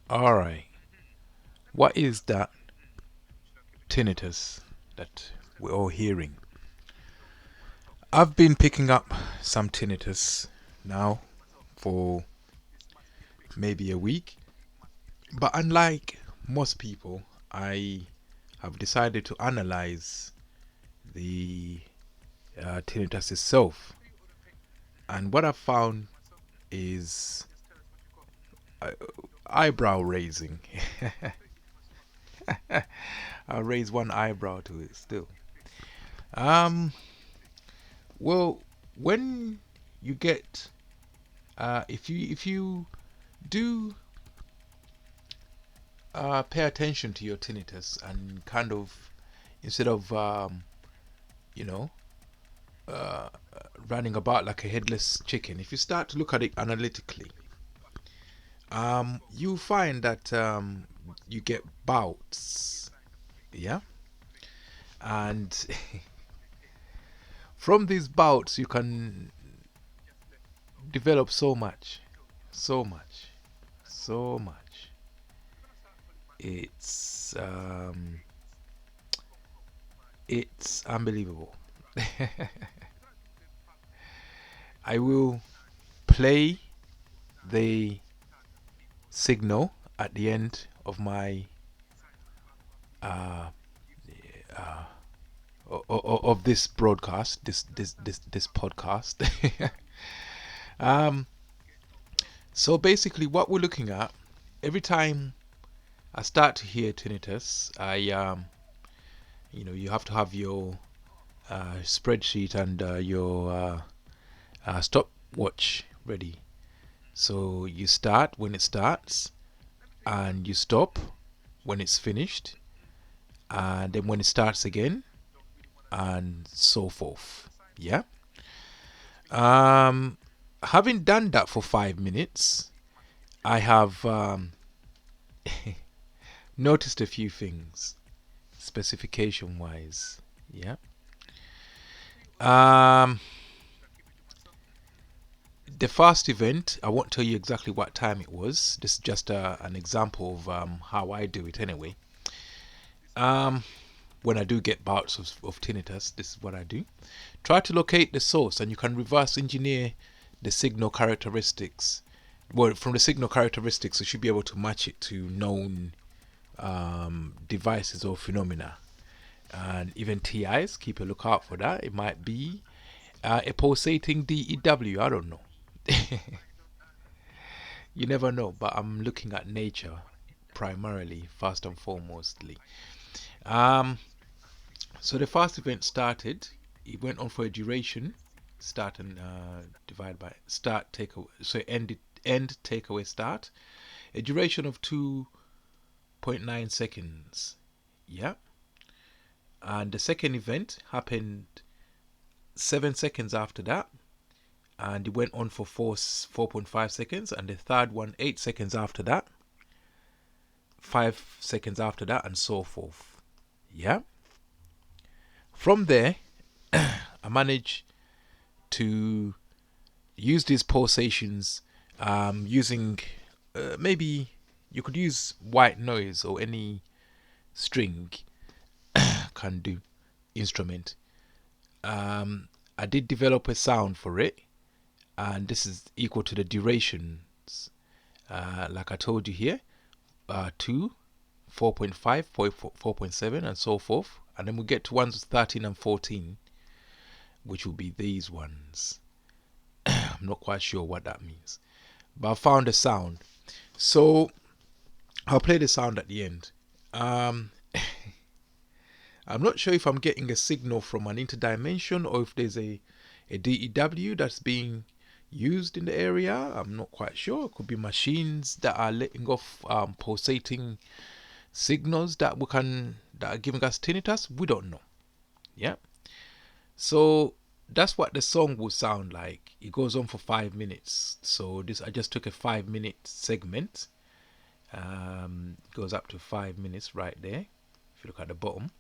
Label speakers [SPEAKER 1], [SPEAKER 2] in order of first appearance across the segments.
[SPEAKER 1] Alright, what is that tinnitus that we're all hearing? I've been picking up some tinnitus now for maybe a week, but unlike most people, I have decided to analyze the tinnitus itself. And what I've found is uh, eyebrow raising. I'll raise one eyebrow to it still. Um, well, when you get if you do pay attention to your tinnitus and kind of instead of you know uh, running about like a headless chicken, if you start to look at it analytically, you find that you get bouts, yeah, and from these bouts you can develop so much, so much, so much. It's it's unbelievable. I will play the signal at the end of my uh, uh, of this broadcast, this podcast. um, so basically, what we're looking at every time I start to hear tinnitus, you have to have your spreadsheet and your stopwatch ready. So you start when it starts, and you stop when it's finished, and then when it starts again, and so forth. Yeah. Um, Having done that for 5 minutes, I have noticed a few things, specification wise. Yeah. Um, the first event, I won't tell you exactly what time it was. This is just an example of how I do it anyway. Um, when I do get bouts of tinnitus, this is what I do. Try to locate the source, and you can reverse engineer the signal characteristics. Well, from the signal characteristics, you should be able to match it to known devices or phenomena. And even TIs, keep a lookout for that. It might be a pulsating DEW, I don't know. You never know, but I'm looking at nature primarily, first and foremostly. Um, so the first event started. It went on for a duration. Start and divide by start takeaway. So end takeaway start. A duration of 2.9 seconds. Yeah. And the second event happened 7 seconds after that, and it went on for 4.5 seconds. And the third one 8 seconds after that, 5 seconds after that, and so forth. Yeah. From there, I managed to use these pulsations using maybe you could use white noise or any string can do instrument. I did develop a sound for it, and this is equal to the durations. Like I told you here, 2, 4.5, 4.7, and so forth. And then we get to ones 13 and 14, which will be these ones. I'm not quite sure what that means, but I found a sound. So I'll play the sound at the end. Um, I'm not sure if I'm getting a signal from an interdimension or if there's a DEW that's being used in the area. I'm not quite sure. It could be machines that are letting off pulsating signals that are giving us tinnitus. We don't know. Yeah. So that's what the song will sound like. It goes on for 5 minutes. So this I just took a 5 minute segment. Goes up to 5 minutes right there. If you look at the bottom,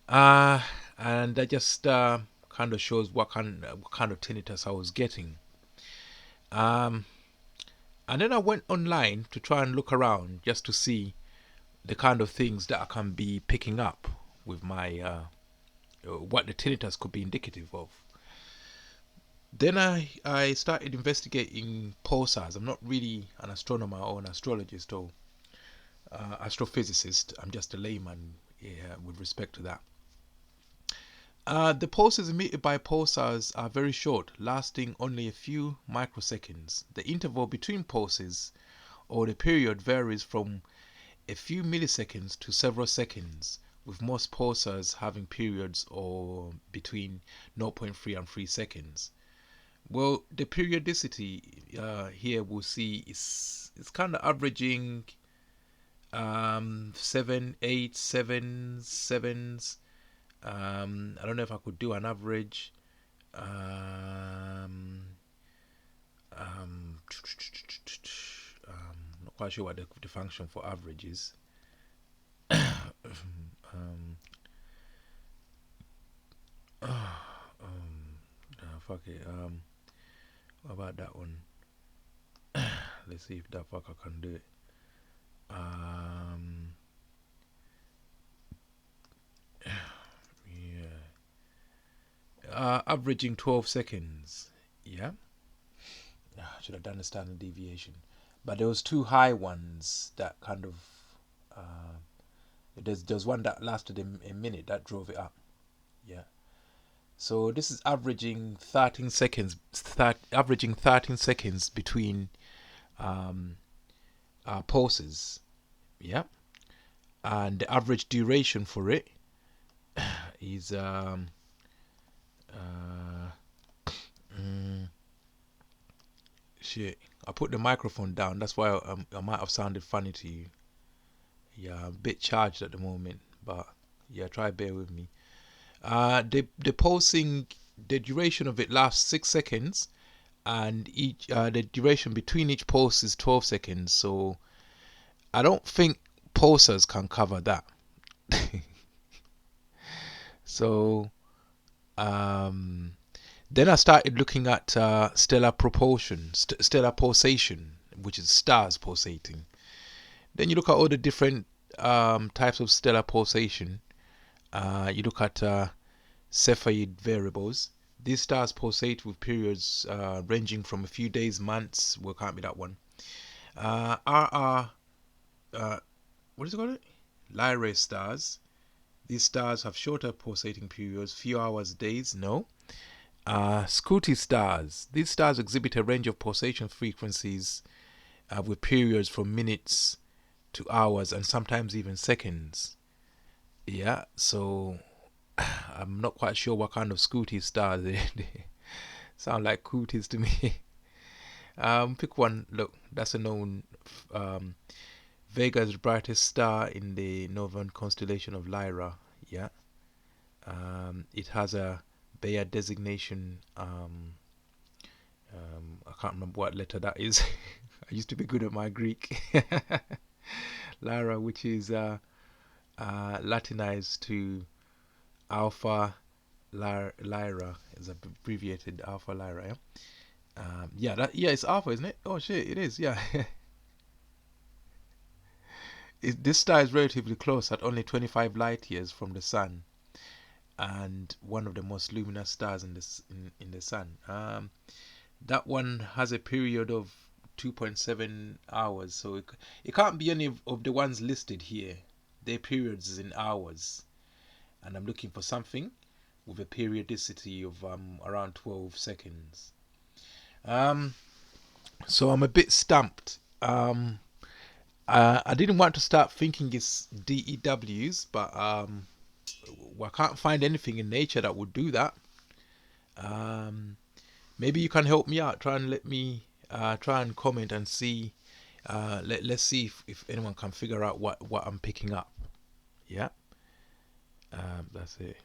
[SPEAKER 1] uh, and that just kind of shows what kind of tinnitus I was getting. Um, And then I went online to try and look around just to see the kind of things that I can be picking up with my what the tinnitus could be indicative of. Then I started investigating pulsars. I'm not really an astronomer or an astrologist or astrophysicist. I'm just a layman, yeah, with respect to that. The pulses emitted by pulsars are very short, lasting only a few microseconds. The interval between pulses, or the period, varies from a few milliseconds to several seconds, with most pulsars having periods or between zero point 0.3 and 3 seconds. Well, the periodicity here we'll see is it's kind of averaging 7, 8, 7, 7s. I don't know if I could do an average. Not quite sure what the function for average is. Fuck it. What about that one? Let's see if that fucker can do it. Yeah. Averaging 12 seconds. Yeah. Should have done the standard deviation. But there was two high ones that kind of there's one that lasted a minute that drove it up. Yeah. So this is averaging 13 seconds. Averaging 13 seconds between pulses. Yeah. And the average duration for it is shit. I put the microphone down. That's why I might have sounded funny to you. Yeah, I'm a bit charged at the moment, but yeah, try bear with me. The pulsing, the duration of it lasts 6 seconds, and each the duration between each pulse is 12 seconds. So I don't think pulsars can cover that. So then I started looking at stellar propulsion, stellar pulsation, which is stars pulsating. Then you look at all the different types of stellar pulsation. You look at Cepheid variables. These stars pulsate with periods ranging from a few days, months. Well, can't be that one. What is it called? Lyrae stars. These stars have shorter pulsating periods, few hours, days. No. Scuti stars. These stars exhibit a range of pulsation frequencies with periods from minutes to hours and sometimes even seconds. Yeah, so I'm not quite sure what kind of Scuti stars they sound like cooties to me. Pick one. Look, that's a known Vega is the brightest star in the northern constellation of Lyra. Yeah. It has a Bayer designation. I can't remember what letter that is. I used to be good at my Greek. Lyra, which is Latinized to Alpha Lyra, is abbreviated Alpha Lyra. Yeah, it's Alpha, isn't it? Oh shit, it is. Yeah. This star is relatively close at only 25 light years from the sun, and one of the most luminous stars in the sun. That one has a period of 2.7 hours, so it can't be any of the ones listed here. Their periods is in hours, and I'm looking for something with a periodicity of around 12 seconds. So I'm a bit stumped. I didn't want to start thinking it's DEWs, but I can't find anything in nature that would do that. Maybe you can help me out. Try and let me try and comment and see. Let's see if anyone can figure out what I'm picking up. Yeah, that's it.